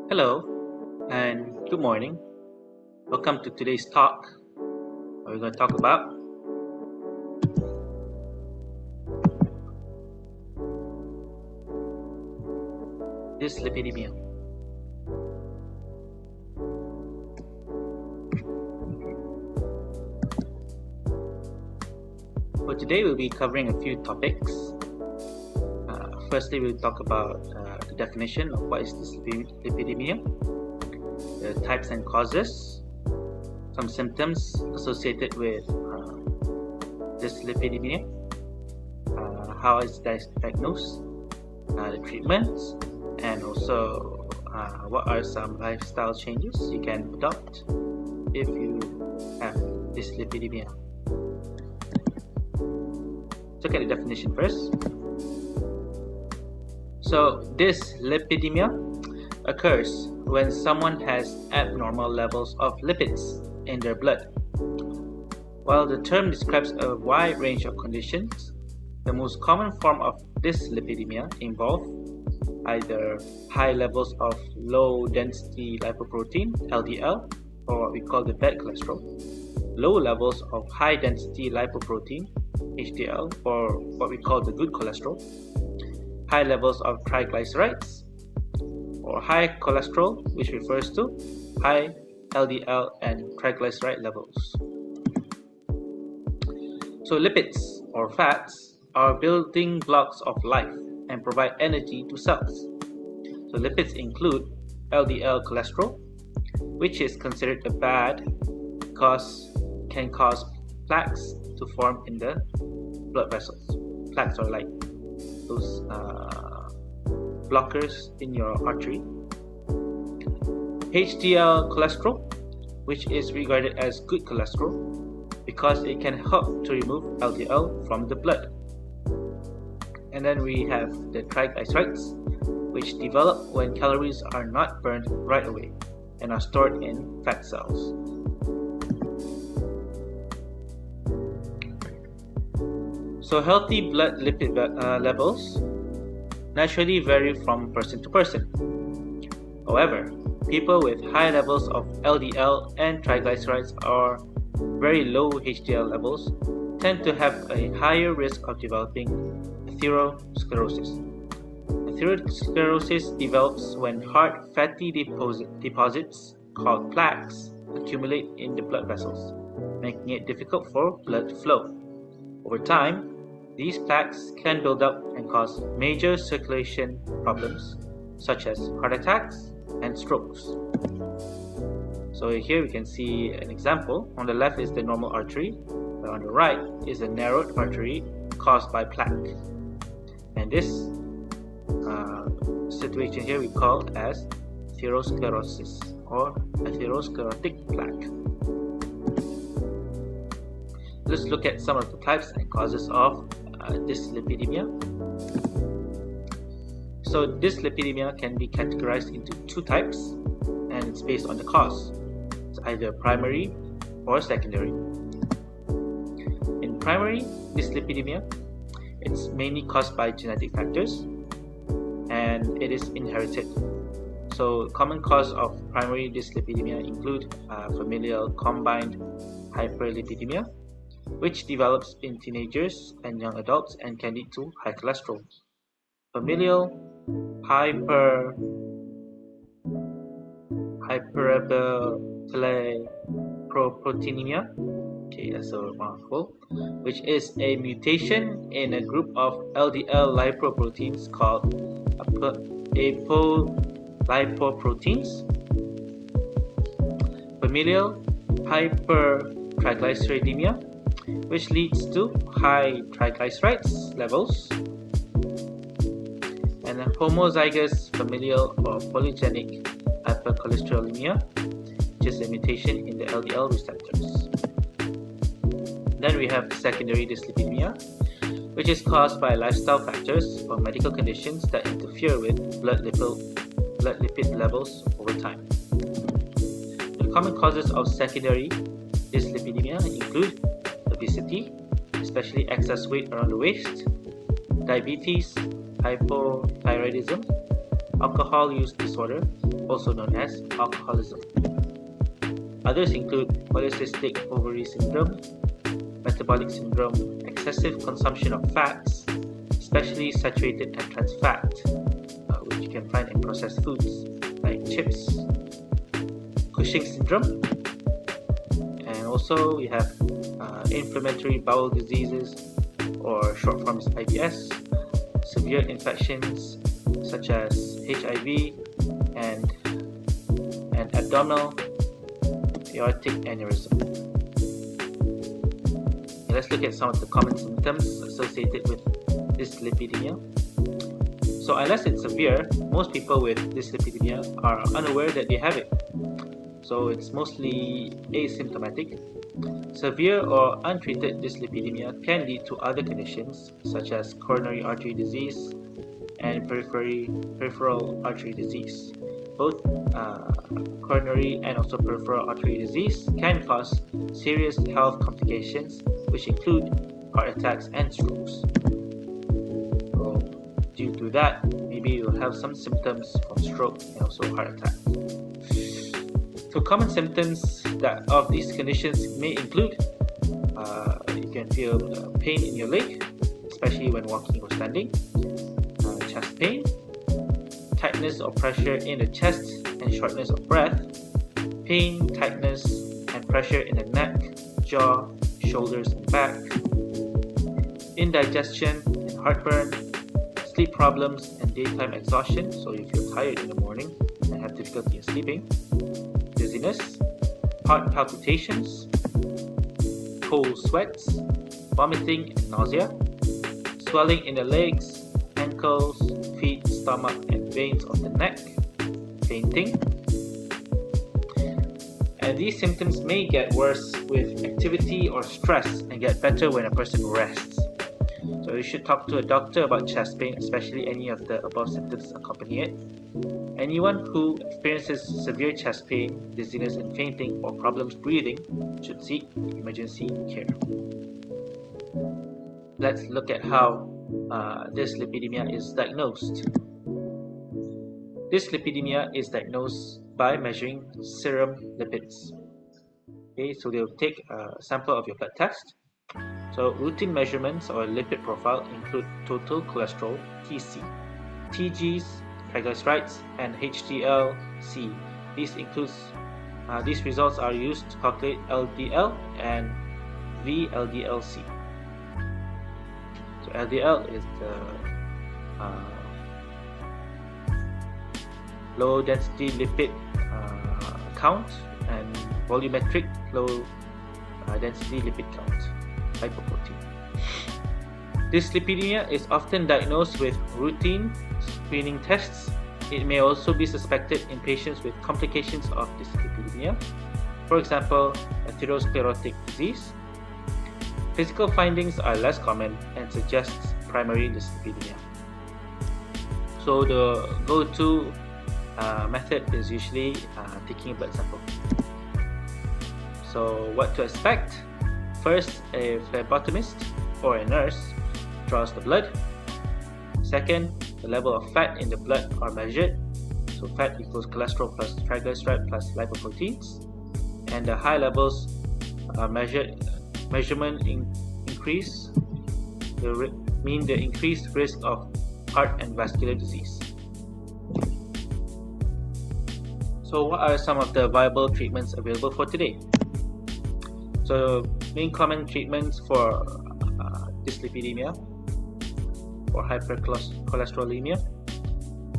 Hello and good morning. Welcome to today's talk. We're going to talk about dyslipidemia. For today, we'll be covering a few topics. Firstly, we'll talk about the definition of what is dyslipidemia, the types and causes, some symptoms associated with dyslipidemia, how it's diagnosed, the treatments, and also what are some lifestyle changes you can adopt if you have dyslipidemia. Let's look at the definition first. So dyslipidemia occurs when someone has abnormal levels of lipids in their blood. While the term describes a wide range of conditions, the most common form of dyslipidemia involve either high levels of low-density lipoprotein, LDL, or what we call the bad cholesterol, low levels of high-density lipoprotein, HDL, or what we call the good cholesterol, high levels of triglycerides, or high cholesterol, which refers to high LDL and triglyceride levels. So lipids, or fats, are building blocks of life and provide energy to cells. So lipids include LDL cholesterol, which is considered a bad because can cause plaques to form in the blood vessels. Plaques are like those blockers in your artery. HDL cholesterol, which is regarded as good cholesterol because it can help to remove LDL from the blood. And then we have the triglycerides, which develop when calories are not burned right away and are stored in fat cells. So healthy blood lipid levels naturally vary from person to person. However, people with high levels of LDL and triglycerides or very low HDL levels tend to have a higher risk of developing atherosclerosis. Atherosclerosis develops when hard fatty deposits called plaques accumulate in the blood vessels, making it difficult for blood flow. Over time, these plaques can build up and cause major circulation problems such as heart attacks and strokes. So here we can see an example. On the left is the normal artery, but on the right is a narrowed artery caused by plaque. And this situation here we call as atherosclerosis or atherosclerotic plaque. Let's look at some of the types and causes of dyslipidemia. So dyslipidemia can be categorized into two types, and it's based on the cause. It's either primary or secondary. In primary dyslipidemia, it's mainly caused by genetic factors and it is inherited. So common cause of primary dyslipidemia include familial combined hyperlipidemia, which develops in teenagers and young adults and can lead to high cholesterol. Familial hyperlipoproteinemia, okay, that's a mouthful, which is a mutation in a group of LDL lipoproteins called apolipoproteins. Familial hypertriglyceridemia, which leads to high triglycerides levels, and homozygous familial or polygenic hypercholesterolemia, which is a mutation in the LDL receptors. Then we have secondary dyslipidemia, which is caused by lifestyle factors or medical conditions that interfere with blood lipid levels over time. The common causes of secondary dyslipidemia include obesity, especially excess weight around the waist, diabetes, hypothyroidism, alcohol use disorder, also known as alcoholism. Others include polycystic ovary syndrome, metabolic syndrome, excessive consumption of fats, especially saturated and trans fat, which you can find in processed foods like chips, Cushing's syndrome, and also we have inflammatory bowel diseases, or short form is IBS, severe infections such as HIV, and abdominal aortic aneurysm. Let's look at some of the common symptoms associated with dyslipidemia. So unless it's severe, most people with dyslipidemia are unaware that they have it. So it's mostly asymptomatic. Severe or untreated dyslipidemia can lead to other conditions such as coronary artery disease and peripheral artery disease. Both coronary and also peripheral artery disease can cause serious health complications, which include heart attacks and strokes. So due to that, maybe you'll have some symptoms from stroke and also heart attack. So common symptoms of these conditions may include you can feel pain in your leg, especially when walking or standing, chest pain, tightness or pressure in the chest and shortness of breath, pain, tightness and pressure in the neck, jaw, shoulders and back, indigestion and heartburn, sleep problems and daytime exhaustion, so you feel tired in the morning and have difficulty in sleeping, dizziness, heart palpitations, cold sweats, vomiting and nausea, swelling in the legs, ankles, feet, stomach and veins of the neck, fainting. And these symptoms may get worse with activity or stress and get better when a person rests. So you should talk to a doctor about chest pain, especially any of the above symptoms accompany it. Anyone who experiences severe chest pain, dizziness and fainting or problems breathing should seek emergency care. Let's look at how dyslipidemia is diagnosed. Dyslipidemia is diagnosed by measuring serum lipids. Okay, so they'll take a sample of your blood test. So routine measurements or lipid profile include total cholesterol (TC), TGs, triglycerides, and HDL-C. These results are used to calculate LDL and VLDL-C. So LDL is the low density lipid count, and volumetric low density lipid count, lipoprotein. Dyslipidemia is often diagnosed with routine screening tests. It may also be suspected in patients with complications of dyslipidemia, for example, atherosclerotic disease. Physical findings are less common and suggest primary dyslipidemia. So the go-to method is usually taking a blood sample. So what to expect? First, a phlebotomist or a nurse draws the blood. Second, the level of fat in the blood are measured. So fat equals cholesterol plus triglyceride plus lipoproteins. And the high levels are increase mean the increased risk of heart and vascular disease. So what are some of the viable treatments available for today? So main common treatments for dyslipidemia or hypercholesterolemia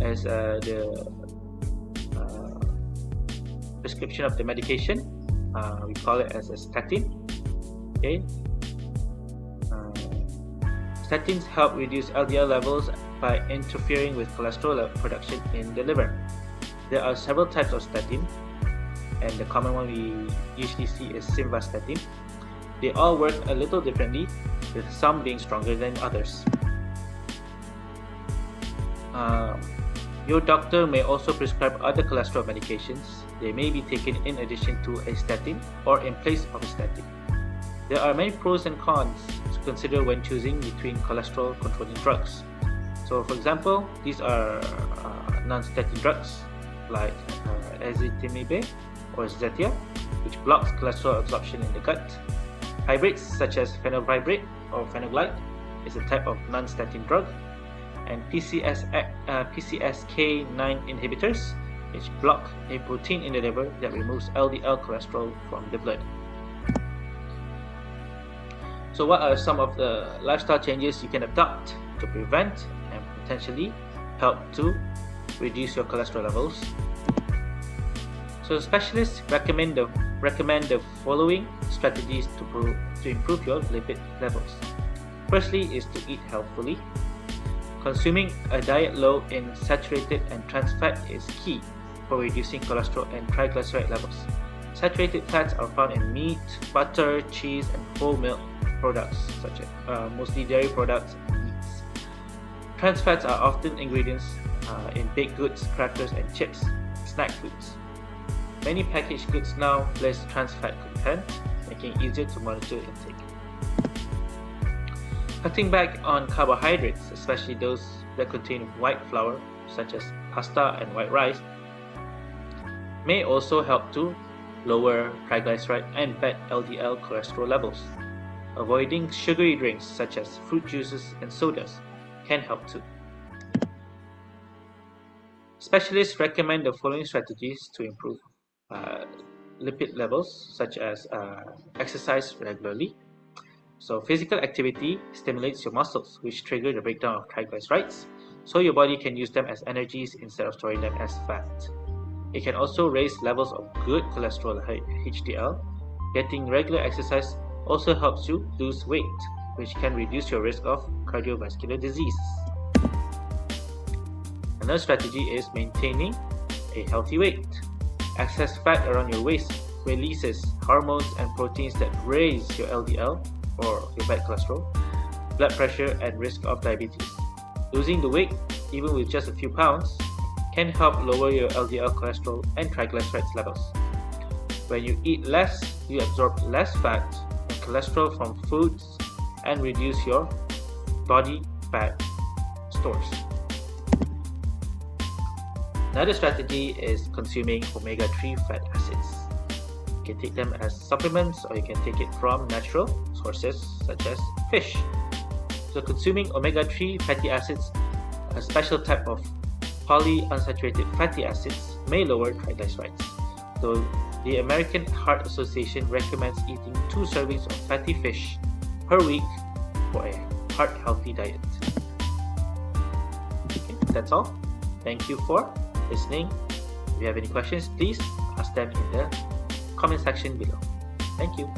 is the prescription of the medication. We call it as a statin. Okay. Statins help reduce LDL levels by interfering with cholesterol production in the liver. There are several types of statin, and the common one we usually see is simvastatin. They all work a little differently, with some being stronger than others. Your doctor may also prescribe other cholesterol medications. They may be taken in addition to a statin or in place of a statin. There are many pros and cons to consider when choosing between cholesterol controlling drugs. So for example, these are non-statin drugs like ezetimibe or Zetia, which blocks cholesterol absorption in the gut. Hybrids such as fenofibrate or phenoglyde is a type of non-statin drug, and PCSK9 inhibitors, which block a protein in the liver that removes LDL cholesterol from the blood. So what are some of the lifestyle changes you can adopt to prevent and potentially help to reduce your cholesterol levels? So specialists recommend the following strategies to improve your lipid levels. Firstly is to eat healthfully. Consuming a diet low in saturated and trans fat is key for reducing cholesterol and triglyceride levels. Saturated fats are found in meat, butter, cheese, and whole milk products, such as mostly dairy products and meats. Trans fats are often ingredients in baked goods, crackers, and chips, snack foods. Many packaged goods now list trans fat content, making it easier to monitor intake. Cutting back on carbohydrates, especially those that contain white flour, such as pasta and white rice, may also help to lower triglyceride and bad LDL cholesterol levels. Avoiding sugary drinks such as fruit juices and sodas can help too. Specialists recommend the following strategies to improve lipid levels, such as exercise regularly. So physical activity stimulates your muscles, which trigger the breakdown of triglycerides, so your body can use them as energies instead of storing them as fat. It can also raise levels of good cholesterol HDL. Getting regular exercise also helps you lose weight, which can reduce your risk of cardiovascular disease. Another strategy is maintaining a healthy weight. Excess fat around your waist releases hormones and proteins that raise your LDL or your bad cholesterol, blood pressure, and risk of diabetes. Losing the weight, even with just a few pounds, can help lower your LDL cholesterol and triglycerides levels. When you eat less, you absorb less fat and cholesterol from foods and reduce your body fat stores. Another strategy is consuming omega-3 fat acids. You can take them as supplements, or you can take it from natural sources such as fish. So consuming omega-3 fatty acids, a special type of polyunsaturated fatty acids, may lower triglycerides. So the American Heart Association recommends eating 2 servings of fatty fish per week for a heart-healthy diet. Okay, that's all. Thank you for listening. If you have any questions, please ask them in the comment section below. Thank you.